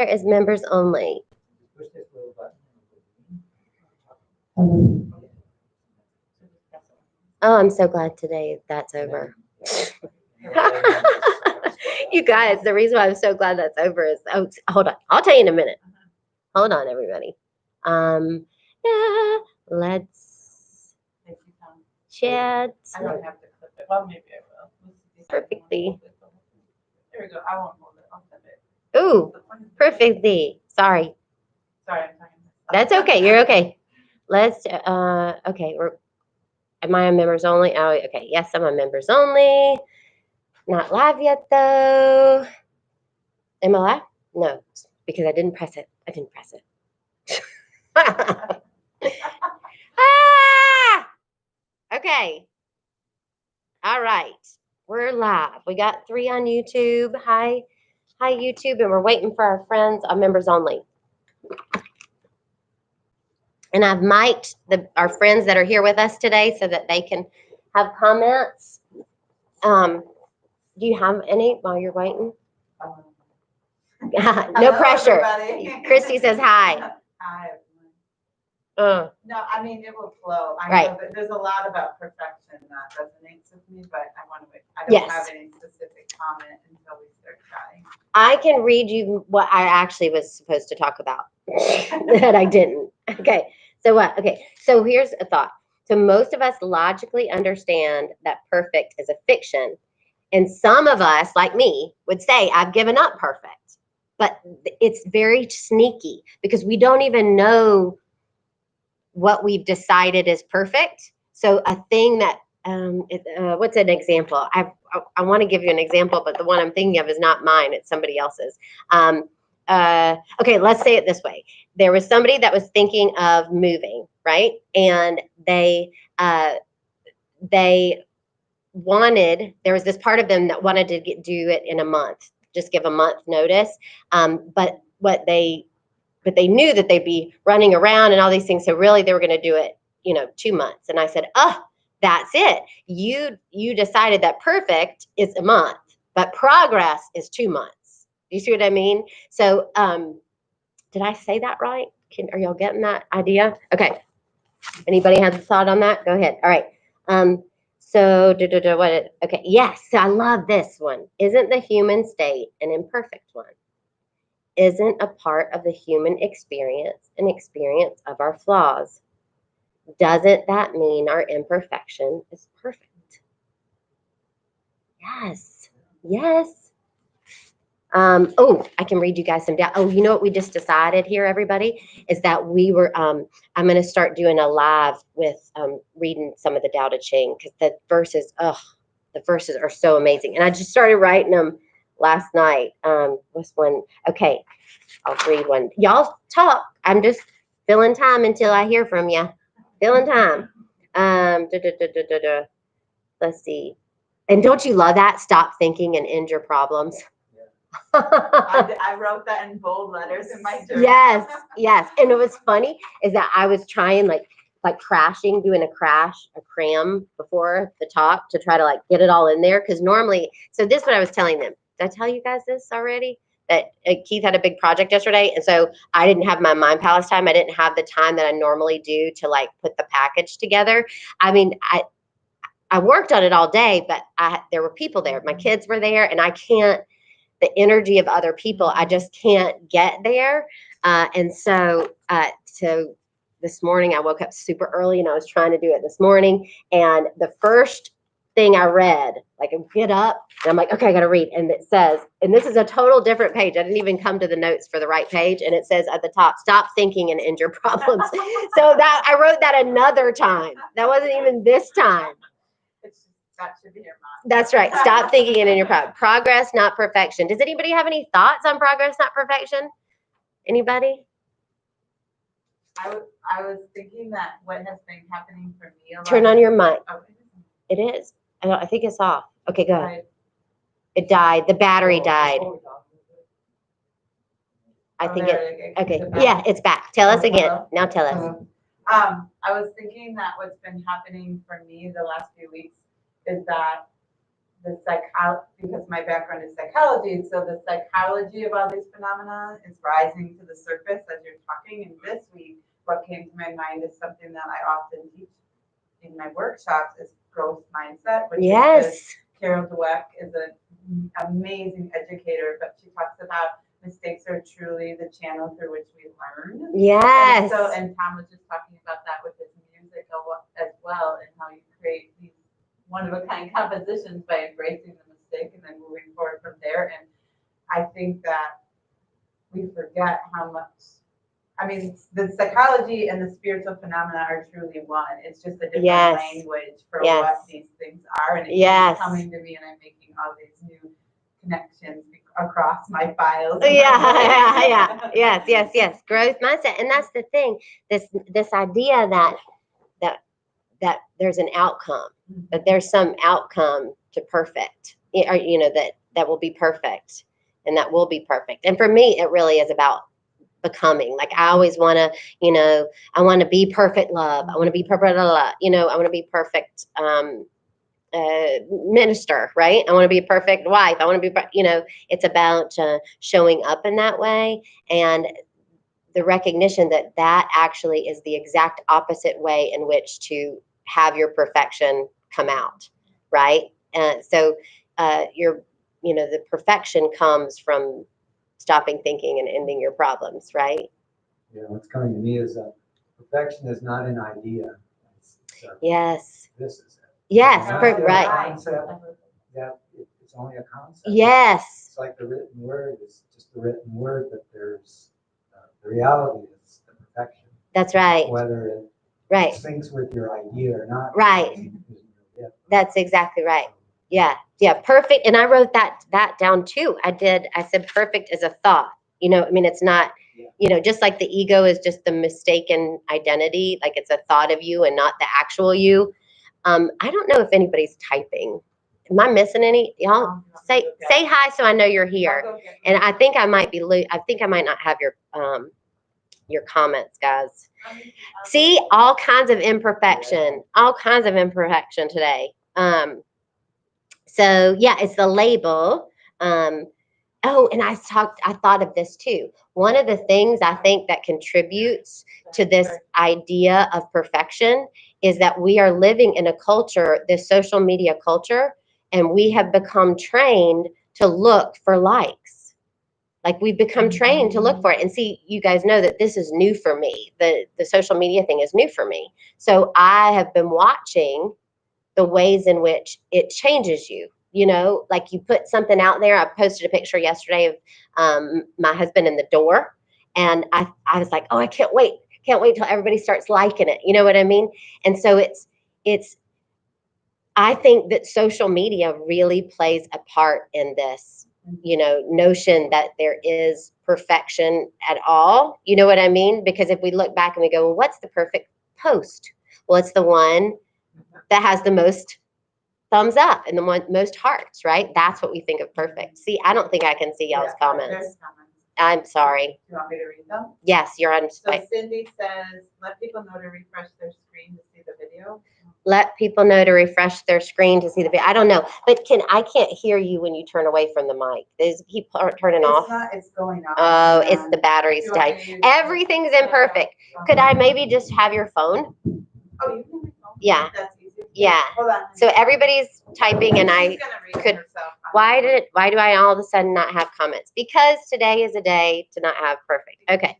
There is members only. Oh, I'm so glad today that's over. You guys, the reason why I'm so glad that's over is, oh, hold on. I'll tell you in a minute. Hold on, everybody. Yeah, let's chat. I don't have to clip it. Well, maybe I will. Perfectly. There we go. I won't hold it. I'll send it. Ooh, perfectly. Sorry. Sorry, I'm talking. That's okay. You're okay. Let's, okay. Am I on members only? Oh, okay. Yes, I'm on members only. Not live yet, though. Am I live? No, because I didn't press it. I didn't press it. Ah! Okay. All right. We're live. We got 3 on YouTube. Hi, YouTube. And we're waiting for our friends on members only. And I've mic'd our friends that are here with us today so that they can have comments. Do you have any while you're waiting? No pressure. Everybody. Christy says hi. Hi. Uh, No, I mean, it will flow. I Right. know that there's a lot about perfection that resonates with me, but I want to wait. I don't Yes. have any specific comment until we start chatting. I can read you what I actually was supposed to talk about that I didn't. Okay. So what? Okay. So here's a thought. So most of us logically understand that perfect is a fiction. And some of us, like me, would say, I've given up perfect. But it's very sneaky because we don't even know what we've decided is perfect. So a thing that, what's an example? I want to give you an example, but the one I'm thinking of is not mine. It's somebody else's. Okay, let's say it this way. There was somebody that was thinking of moving, right? And they wanted, there was this part of them that wanted to do it in a month, just give a month notice. But they knew that they'd be running around and all these things. So really they were going to do it, 2 months. And I said, oh, that's it. You decided that perfect is a month, but progress is 2 months. Do you see what I mean? So did I say that right? Are y'all getting that idea? Okay. Anybody has a thought on that? Go ahead. All right. So okay. Yes. So I love this one. Isn't the human state an imperfect one? Isn't a part of the human experience an experience of our flaws? Doesn't that mean our imperfection is perfect? Yes. Yes. Oh, I can read you guys some down. Oh, you know what we just decided here, everybody, is that we were, I'm going to start doing a live with reading some of the Tao Te Ching because the verses are so amazing. And I just started writing them last night. What's one? Okay, I'll read one. Y'all talk. I'm just filling time until I hear from you. Filling time. Let's see. And don't you love that? Stop thinking and end your problems. I wrote that in bold letters in my journal. Yes. And it was funny is that I was trying like crashing, doing a cram before the talk to try to get it all in there. Because normally, so this is what I was telling them. Did I tell you guys this already? That Keith had a big project yesterday. And so I didn't have my Mind Palace time. I didn't have the time that I normally do to put the package together. I mean, I worked on it all day, but there were people there. My kids were there and the energy of other people, I just can't get there. And so this morning I woke up super early and I was trying to do it this morning. And the first thing I read, I get up and I'm like, okay, I got to read. And it says, and this is a total different page. I didn't even come to the notes for the right page. And it says at the top, stop thinking and end your problems. So that I wrote that another time. That wasn't even this time. That should be your mind. That's right. Stop thinking and in your progress, not perfection. Does anybody have any thoughts on progress, not perfection? Anybody? I was thinking that what has been happening for me. Turn on your mic. Oh, it is. I think it's off. Okay, go ahead. It died. The battery died. I think okay. Yeah, it's back. Tell us again. Hello? Now tell us. I was thinking that what's been happening for me the last few weeks is that because my background is psychology, so the psychology of all these phenomena is rising to the surface as you're talking. And this week, what came to my mind is something that I often teach in my workshops is growth mindset, which is Carol Dweck is an amazing educator, but she talks about mistakes are truly the channel through which we learn. Yes. And Tom was just talking about that with his music as well, and how you create these one-of-a-kind compositions by embracing the mistake and then moving forward from there. And I think that we forget how much, I mean, the psychology and the spiritual phenomena are truly one. It's just a different language for what these things are. And it keeps coming to me, and I'm making all these new connections across my files. Yes. Growth mindset. And that's the thing, this idea that there's an outcome, that there's some outcome to perfect, or, that will be perfect, and that will be perfect. And for me, it really is about becoming. Like, I always want to, I want to be perfect love. I want to be perfect, I want to be perfect minister, right? I want to be a perfect wife. I want to be, it's about showing up in that way, and the recognition that actually is the exact opposite way in which to have your perfection come out, right? So the perfection comes from stopping thinking and ending your problems, right? Yeah, what's coming to me is that perfection is not an idea. Yes. This is it. Yes, right. Concept that it's only a concept. Yes. It's like the written word is just the written word, but there's the reality is the perfection. That's right. Whether it syncs with your idea or not. Right. That's exactly right. Yeah. Perfect. And I wrote that down too. I said perfect is a thought. It's not, just like the ego is just the mistaken identity, like it's a thought of you and not the actual you. I don't know if anybody's typing. Am I missing any? Y'all say hi so I know you're here. And I think I might not have your comments, guys. See, all kinds of imperfection today. So yeah, it's the label. And I thought of this too. One of the things I think that contributes to this idea of perfection is that we are living in a culture, this social media culture, and we have become trained to look for likes. Like, we've become trained to look for it. And see, you guys know that this is new for me. The social media thing is new for me. So I have been watching the ways in which it changes you. Like, you put something out there. I posted a picture yesterday of my husband in the door. And I was like, oh, I can't wait till everybody starts liking it. You know what I mean? And so it's, I think that social media really plays a part in this, notion that there is perfection at all. You know what I mean? Because if we look back and we go, well, what's the perfect post? Well, it's the one that has the most thumbs up and the most hearts, right? That's what we think of perfect. See, I don't think I can see y'all's comments. I'm sorry. Do you want me to read them? Yes, you're on. So Cindy says, let people know to refresh their screen to see the video. Let people know to refresh their screen to see the video. I don't know, but I can't hear you when you turn away from the mic. People aren't turning off. It's going off. Oh, it's the battery's dying. Everything's imperfect. Could I maybe just have your phone? Oh, you can have your phone. Yeah. That's easy. Yeah. Hold on. So everybody's typing, and I could. Why do I all of a sudden not have comments? Because today is a day to not have perfect. Okay.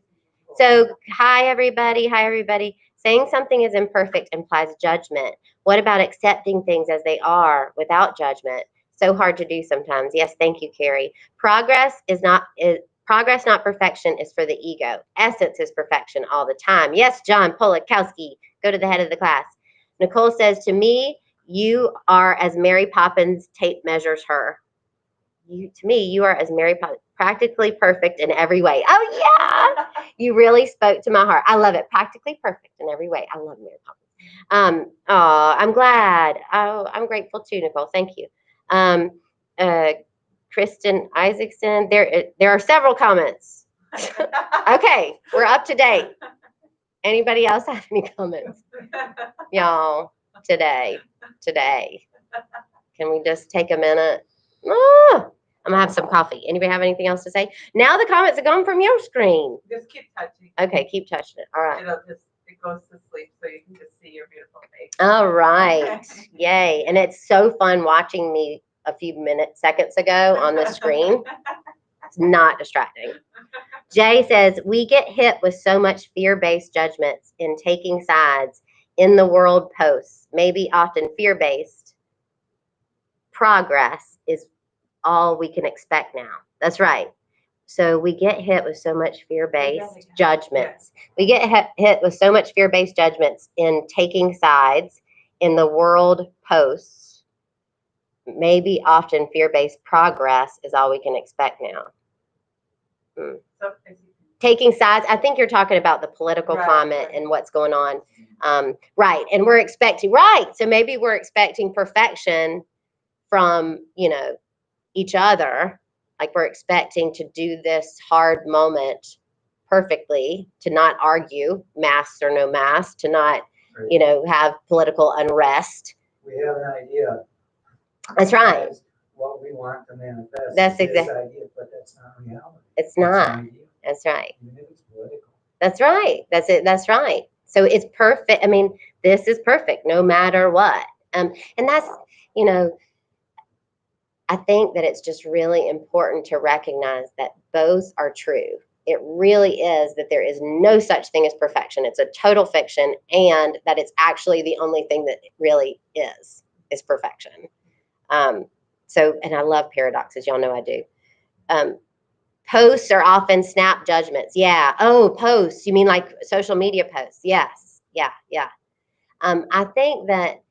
So hi everybody. Saying something is imperfect implies judgment. What about accepting things as they are without judgment? So hard to do sometimes. Yes, thank you, Carrie. Progress, not perfection, is for the ego. Essence is perfection all the time. Yes, John Polakowski, go to the head of the class. Nicole says, to me, you are as Mary Poppins tape measures her. To me, you are as Mary Poppins, practically perfect in every way. Oh, yeah. You really spoke to my heart. I love it. Practically perfect in every way. I love Mary Poppins. I'm glad. Oh, I'm grateful too, Nicole. Thank you. Kristen Isaacson, there are several comments. Okay, we're up to date. Anybody else have any comments? Y'all, today. Can we just take a minute? Ah, I'm gonna have some coffee. Anybody have anything else to say? Now the comments are gone from your screen. Just keep touching. Okay, keep touching it. All right. It goes to sleep so you can just see your beautiful face. All right. Yay. And it's so fun watching me a few seconds ago on the screen. It's not distracting. Jay says, we get hit with so much fear-based judgments in taking sides in the world posts, maybe often fear-based. Progress is all we can expect now. That's right. So we get hit with so much fear-based judgments. We get hit with so much fear-based judgments in taking sides in the world posts. Maybe often fear-based progress is all we can expect now. Taking sides, I think you're talking about the political climate and what's going on. Right. And we're expecting, so maybe we're expecting perfection from, each other. Like we're expecting to do this hard moment perfectly, to not argue, masks or no masks, to not, have political unrest. We have an idea. That's right. What we want to manifest. That's exactly. Idea, but that's not reality. It's not. That's right. Even if it's political. That's right. That's it. That's right. So it's perfect. I mean, this is perfect no matter what. And that's, I think that it's just really important to recognize that both are true. It really is that there is no such thing as perfection. It's a total fiction, and that it's actually the only thing that really is perfection. And I love paradoxes. Y'all know I do. Posts are often snap judgments. Yeah. Oh, posts. You mean like social media posts? Yes. Yeah. I think that,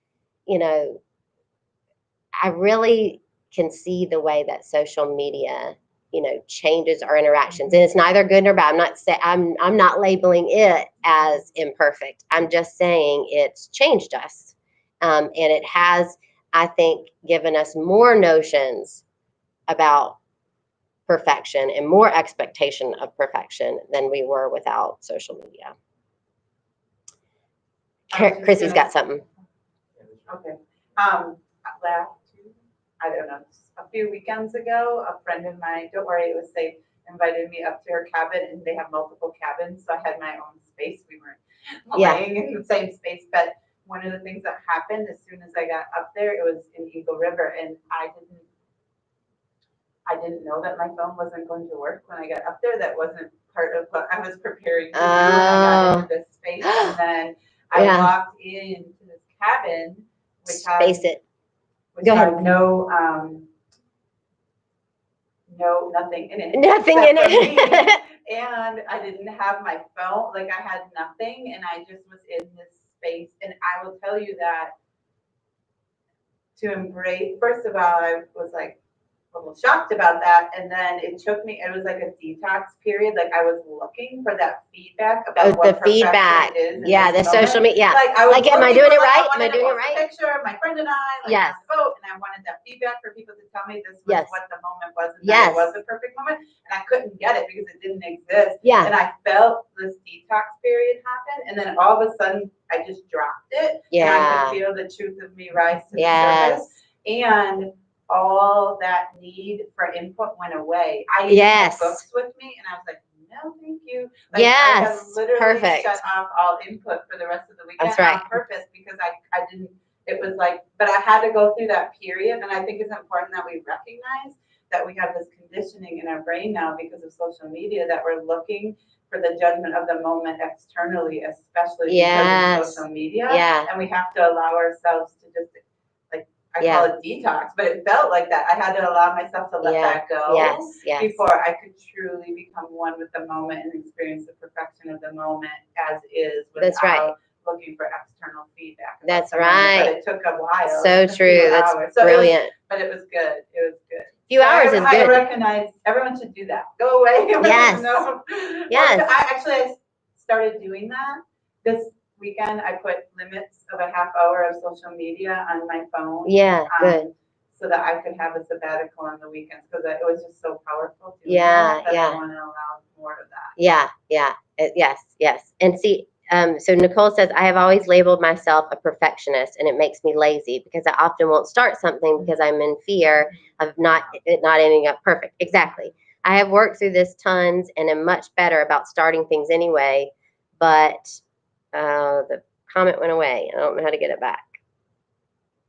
I really can see the way that social media, changes our interactions, and it's neither good nor bad. I'm not labeling it as imperfect. I'm just saying it's changed us, and it has, I think, given us more notions about perfection and more expectation of perfection than we were without social media. Chrissy's got something. Okay. I don't know, a few weekends ago, a friend of mine, don't worry, it was safe, invited me up to her cabin, and they have multiple cabins, so I had my own space. We weren't laying in the same space, but one of the things that happened as soon as I got up there, it was in Eagle River, and I didn't know that my phone wasn't going to work when I got up there. That wasn't part of what I was preparing to do when I got into this space. And then I walked into this cabin, which had nothing in it. Nothing in it. And I didn't have my phone. Like I had nothing, and I just was in this space. And I will tell you that to embrace, first of all, I was like a little shocked about that, and then it took me, it was like a detox period. Like I was looking for that feedback about what the feedback is. The social media. Like I was am I doing it right? Am I doing it right? Picture of my friend and I, yes. Vote, and I wanted that feedback for people to tell me this was what the moment was, and that it was a perfect moment, and I couldn't get it because it didn't exist. Yeah. And I felt this detox period happen, and then all of a sudden I just dropped it. Yeah. And I could feel the truth of me rise to the surface, and all that need for input went away. I used to have books with me, and I was like, no, thank you. Like, I have literally shut off all input for the rest of the weekend on purpose because I didn't, it was like, but I had to go through that period, and I think it's important that we recognize that we have this conditioning in our brain now because of social media that we're looking for the judgment of the moment externally, especially because of social media. Yeah. And we have to allow ourselves to just, I call it detox, but it felt like that. I had to allow myself to let that go before I could truly become one with the moment and experience the perfection of the moment as is without looking for external feedback. That's right. But it took a while. So true. That's brilliant. But it was good. It was good. A few hours is good. I recognize everyone should do that. Go away. Yes. Yes. I started doing that this weekend. I put limits of a half hour of social media on my phone. Yeah, good. So that I could have a sabbatical on the weekends because it was just so powerful. Yeah. I want to allow more of that. Yeah. Yes. And see, So Nicole says, I have always labeled myself a perfectionist, and it makes me lazy because I often won't start something because I'm in fear of it not ending up perfect. Exactly. I have worked through this tons and am much better about starting things anyway, but the comment went away. I don't know how to get it back.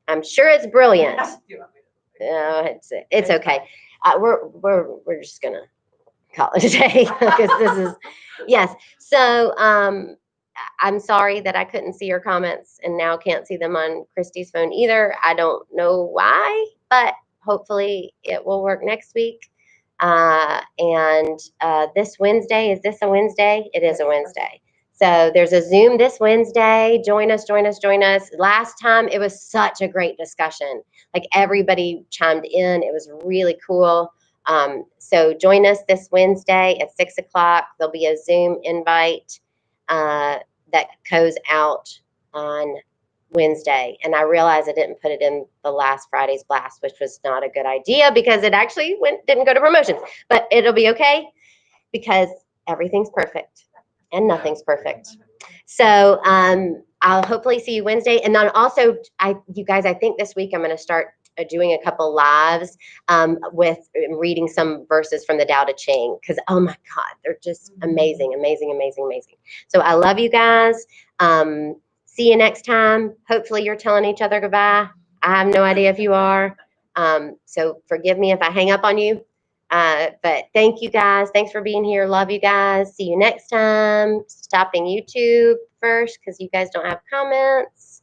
I'm sure it's brilliant. No, it's okay. We're just gonna call it a day because this is yes. So I'm sorry that I couldn't see your comments and now can't see them on Christy's phone either. I don't know why, but hopefully it will work next week. And this Wednesday, is this a Wednesday? It is a Wednesday. So there's a Zoom this Wednesday. Join us, join us, join us. Last time it was such a great discussion. Like everybody chimed in. It was really cool. So join us this Wednesday at 6 o'clock. There'll be a Zoom invite that goes out on Wednesday. And I realized I didn't put it in the last Friday's blast, which was not a good idea because it actually didn't go to promotions. But it'll be okay because everything's perfect and nothing's perfect. So I'll hopefully see you Wednesday. And then also, you guys, I think this week I'm going to start doing a couple lives with reading some verses from the Tao Te Ching because, oh my God, they're just amazing, amazing, amazing, amazing. So I love you guys. See you next time. Hopefully you're telling each other goodbye. I have no idea if you are. So forgive me if I hang up on you. But thank you guys. Thanks for being here. Love you guys. See you next time. Stopping YouTube first because you guys don't have comments.